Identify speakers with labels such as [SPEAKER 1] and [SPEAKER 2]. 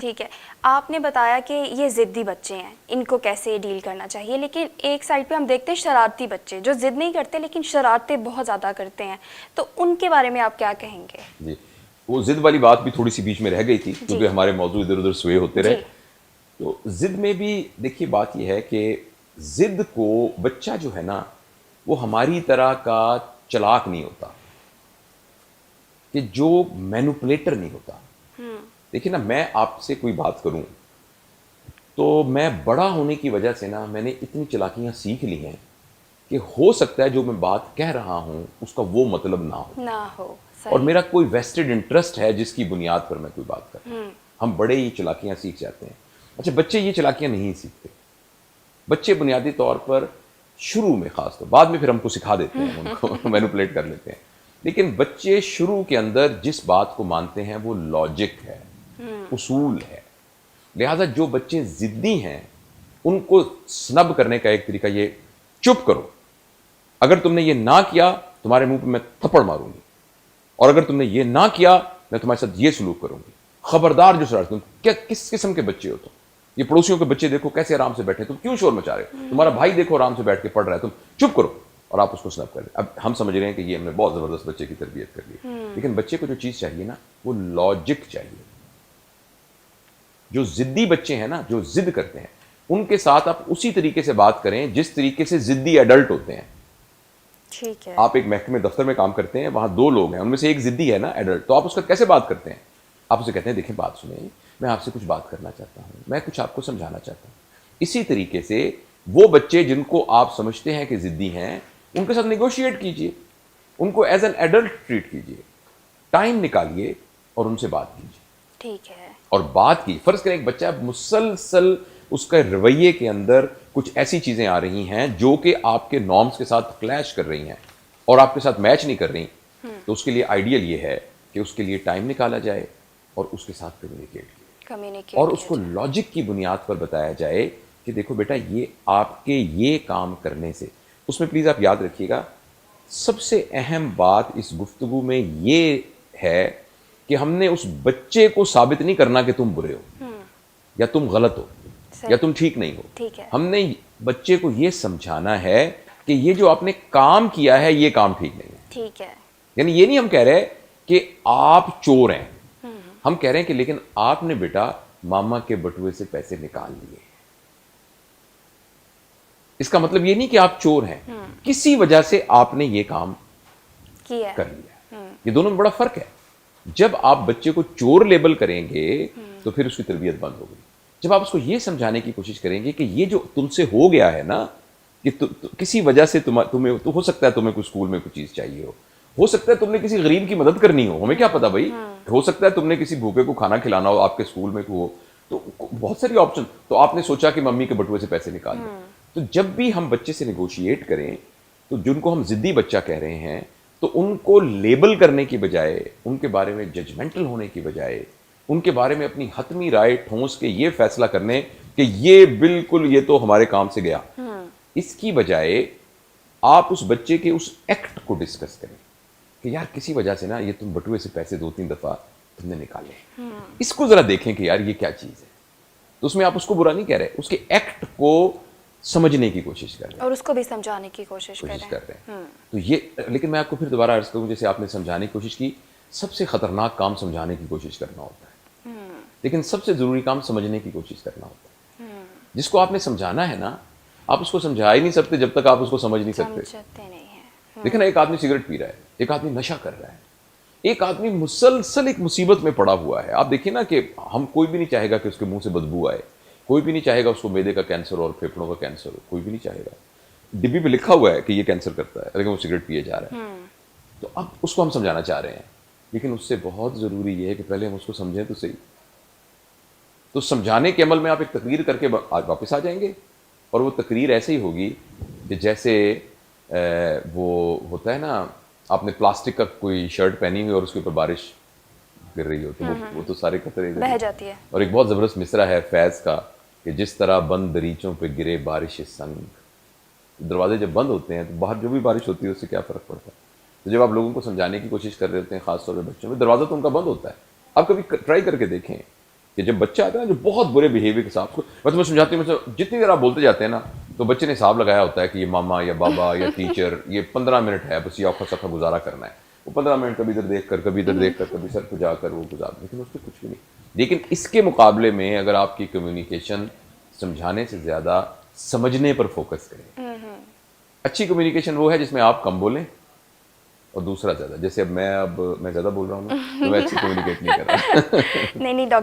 [SPEAKER 1] ٹھیک ہے، آپ نے بتایا کہ یہ ضدی بچے ہیں، ان کو کیسے ڈیل کرنا چاہیے، لیکن ایک سائڈ پہ ہم دیکھتے ہیں شرارتی بچے جو ضد نہیں کرتے لیکن شرارتیں بہت زیادہ کرتے ہیں، تو ان کے بارے میں آپ کیا کہیں گے؟
[SPEAKER 2] جی، وہ ضد والی بات بھی تھوڑی سی بیچ میں رہ گئی تھی
[SPEAKER 1] جی
[SPEAKER 2] کیونکہ ہمارے موضوع ادھر ادھر سوئے ہوتے رہے.
[SPEAKER 1] جی
[SPEAKER 2] تو ضد میں بھی دیکھیے بات یہ ہے کہ ضد کو بچہ جو ہے نا وہ ہماری طرح کا چلاک نہیں ہوتا کہ جو مینوپولیٹر نہیں ہوتا. دیکھیے نا، میں آپ سے کوئی بات کروں تو میں بڑا ہونے کی وجہ سے نا میں نے اتنی چلاکیاں سیکھ لی ہیں کہ ہو سکتا ہے جو میں بات کہہ رہا ہوں اس کا وہ مطلب نہ ہو اور
[SPEAKER 1] صحیح.
[SPEAKER 2] میرا کوئی ویسٹڈ انٹرسٹ ہے جس کی بنیاد پر میں کوئی بات کر رہا ہوں. ہم بڑے ہی چلاکیاں سیکھ جاتے ہیں. اچھا، بچے یہ چلاکیاں نہیں سیکھتے. بچے بنیادی طور پر شروع میں خاص طور، بعد میں پھر ہم کو سکھا دیتے ہیں، ان کو مینوپولیٹ کر لیتے ہیں، لیکن بچے شروع کے اندر جس بات کو مانتے ہیں وہ لاجک ہے، اصول ہے. لہذا جو بچے ضدی ہیں ان کو سنب کرنے کا ایک طریقہ یہ، چپ کرو، اگر تم نے یہ نہ کیا تمہارے منہ پہ میں تھپڑ ماروں گی، اور اگر تم نے یہ نہ کیا میں تمہارے ساتھ یہ سلوک کروں گی. خبردار جو شرارت. کیا کس قسم کے بچے ہو تم؟ یہ پڑوسیوں کے بچے دیکھو کیسے آرام سے بیٹھے، تم کیوں شور مچا رہے ہو؟ تمہارا بھائی دیکھو آرام سے بیٹھ کے پڑھ رہا ہے، تم چپ کرو، اور آپ اس کو سنب کر لیں. اب ہم سمجھ رہے ہیں کہ یہ ہم نے بہت زبردست بچے کی تربیت کر لی، لیکن بچے کو جو چیز چاہیے نا وہ لاجک چاہیے. جو ضدی بچے ہیں نا، جو ضد کرتے ہیں، ان کے ساتھ آپ اسی طریقے سے بات کریں جس طریقے سے ضدی ایڈلٹ ہوتے ہیں.
[SPEAKER 1] ٹھیک ہے.
[SPEAKER 2] آپ ایک محکمے دفتر میں کام کرتے ہیں، وہاں دو لوگ ہیں، ان میں سے ایک ضدی ہے نا ایڈلٹ، تو آپ اس کا کیسے بات کرتے ہیں؟ آپ اسے کہتے ہیں دیکھیں بات سنیں، میں آپ سے کچھ بات کرنا چاہتا ہوں، میں کچھ آپ کو سمجھانا چاہتا ہوں. اسی طریقے سے وہ بچے جن کو آپ سمجھتے ہیں کہ ضدی ہیں ان کے ساتھ نیگوشیٹ کیجئے، ان کو ایز این ایڈلٹ ٹریٹ کیجئے، ٹائم نکالیے اور ان سے بات کیجئے.
[SPEAKER 1] ٹھیک ہے.
[SPEAKER 2] اور بات کی، فرض کریں ایک بچہ مسلسل اس کے رویے کے اندر کچھ ایسی چیزیں آ رہی ہیں جو کہ آپ کے نارمز کے ساتھ کلیش کر رہی ہیں اور آپ کے ساتھ میچ نہیں کر رہی، تو اس کے لیے آئیڈیل یہ ہے کہ اس کے لیے ٹائم نکالا جائے اور اس کے ساتھ کمیونیکیٹ اور اس کو لاجک کی بنیاد پر بتایا جائے کہ دیکھو بیٹا یہ آپ کے یہ کام کرنے سے. اس میں پلیز آپ یاد رکھیے گا سب سے اہم بات اس گفتگو میں یہ ہے کہ ہم نے اس بچے کو ثابت نہیں کرنا کہ تم برے ہو یا تم غلط ہو یا تم ٹھیک نہیں ہو. ہم نے بچے کو یہ سمجھانا ہے کہ یہ جو آپ نے کام کیا ہے یہ کام ٹھیک نہیں ہے.
[SPEAKER 1] ٹھیک ہے.
[SPEAKER 2] یعنی یہ نہیں ہم کہہ رہے کہ آپ چور ہیں، ہم کہہ رہے ہیں کہ لیکن آپ نے بیٹا ماما کے بٹوے سے پیسے نکال لیے. اس کا مطلب یہ نہیں کہ آپ چور ہیں، کسی وجہ سے آپ نے یہ کام کر لیا. یہ دونوں میں بڑا فرق ہے. جب آپ بچے کو چور لیبل کریں گے تو پھر اس کی تربیت بند ہو گئی. جب آپ اس کو یہ سمجھانے کی کوشش کریں گے کہ یہ جو تم سے ہو گیا ہے نا، کہ کسی وجہ سے تمہیں تو ہو سکتا ہے تمہیں کوئی اسکول میں کوئی چیز چاہیے ہو سکتا ہے تم نے کسی غریب کی مدد کرنی ہو، ہمیں کیا پتا بھائی، ہو سکتا ہے تم نے کسی بھوکے کو کھانا کھلانا ہو آپ کے اسکول میں ہو، تو بہت ساری آپشن. تو آپ نے سوچا کہ ممی کے بٹوے سے پیسے نکال لیں. تو جب بھی ہم بچے سے نیگوشیٹ کریں تو جن کو ہم ضدی بچہ کہہ رہے ہیں تو ان کو لیبل کرنے کی بجائے، ان کے بارے میں ججمنٹل ہونے کی بجائے، ان کے بارے میں اپنی حتمی رائے ٹھونس کے یہ فیصلہ کرنے کہ یہ بالکل یہ تو ہمارے کام سے گیا، اس کی بجائے آپ اس بچے کے اس ایکٹ کو ڈسکس کریں کہ یار کسی وجہ سے نا یہ تم بٹوے سے پیسے 2-3 دفعہ تم نے نکالے، اس کو ذرا دیکھیں کہ یار یہ کیا چیز ہے. تو اس میں آپ اس کو برا نہیں کہہ رہے، اس کے ایکٹ کو سمجھنے کی کوشش کر رہے ہیں
[SPEAKER 1] اور اس کو بھی سمجھانے کی کوشش کر رہے ہیں.
[SPEAKER 2] تو یہ، لیکن میں آپ کو پھر دوبارہ عرض کروں جیسے آپ نے سمجھانے کی کوشش کی، سب سے خطرناک کام سمجھانے کی کوشش کرنا ہوتا ہے، لیکن سب سے ضروری کام سمجھنے کی کوشش کرنا ہوتا ہے. جس کو آپ نے سمجھانا ہے نا، آپ اس کو سمجھا ہی نہیں سکتے جب تک آپ اس کو سمجھ نہیں سکتے. دیکھیں نا، ایک آدمی سگریٹ پی رہا ہے، ایک آدمی نشہ کر رہا ہے، ایک آدمی مسلسل ایک مصیبت میں پڑا ہوا ہے. آپ دیکھیں نا کہ ہم کوئی بھی نہیں چاہے گا کہ اس کے منہ سے بدبو آئے، کوئی بھی نہیں چاہے گا اس کو معدے کا کینسر اور پھیپھڑوں کا کینسر ہو، کوئی بھی نہیں چاہے گا. ڈبی پہ لکھا ہوا ہے کہ یہ کینسر کرتا ہے لیکن وہ سگریٹ پیے جا رہا ہے. تو اب اس کو ہم سمجھانا چاہ رہے ہیں، لیکن اس سے بہت ضروری یہ ہے کہ پہلے ہم اس کو سمجھیں تو صحیح. تو سمجھانے کے عمل میں آپ ایک تقریر کر کے واپس آ جائیں گے، اور وہ تقریر ایسے ہی ہوگی کہ جیسے وہ ہوتا ہے نا، آپ نے پلاسٹک کا کوئی شرٹ پہنی ہوئی اور اس کے اوپر بارش گر رہی ہو تو وہ تو سارے قطرے
[SPEAKER 1] بہہ جاتی ہے.
[SPEAKER 2] اور ایک بہت زبردست مصرع ہے فیض کا کہ جس طرح بند دریچوں پہ گرے بارش سنگ. دروازے جب بند ہوتے ہیں تو باہر جو بھی بارش ہوتی ہے اس سے کیا فرق پڑتا ہے. تو جب آپ لوگوں کو سمجھانے کی کوشش کر رہے ہوتے ہیں، خاص طور پہ بچوں میں، دروازہ تو ان کا بند ہوتا ہے. آپ کبھی ٹرائی کر کے دیکھیں کہ جب بچہ آتا ہے نا جو بہت برے بیہیویئر کے ساتھ میں سمجھاتی ہوں جتنی دیر آپ بولتے جاتے ہیں نا تو بچے نے حساب لگایا ہوتا ہے کہ یہ ماما یا بابا یا ٹیچر یہ 15 منٹ ہے بس یہ اوکھا سکھا گزارا کرنا ہے. وہ 15 منٹ کبھی ادھر دیکھ کر کبھی ادھر دیکھ کر کبھی سر کو جا کر وہ گزار, لیکن اس پہ کچھ بھی نہیں. لیکن اس کے مقابلے میں اگر آپ کی کمیونیکیشن سمجھانے سے زیادہ سمجھنے پر فوکس کریں. اچھی کمیونیکیشن وہ ہے جس میں آپ کم بولیں اور دوسرا زیادہ. جیسے اب میں زیادہ بول رہا ہوں نا تو میں اچھی کمیونیکیٹ نہیں کر رہا.
[SPEAKER 1] نہیں ڈاکٹر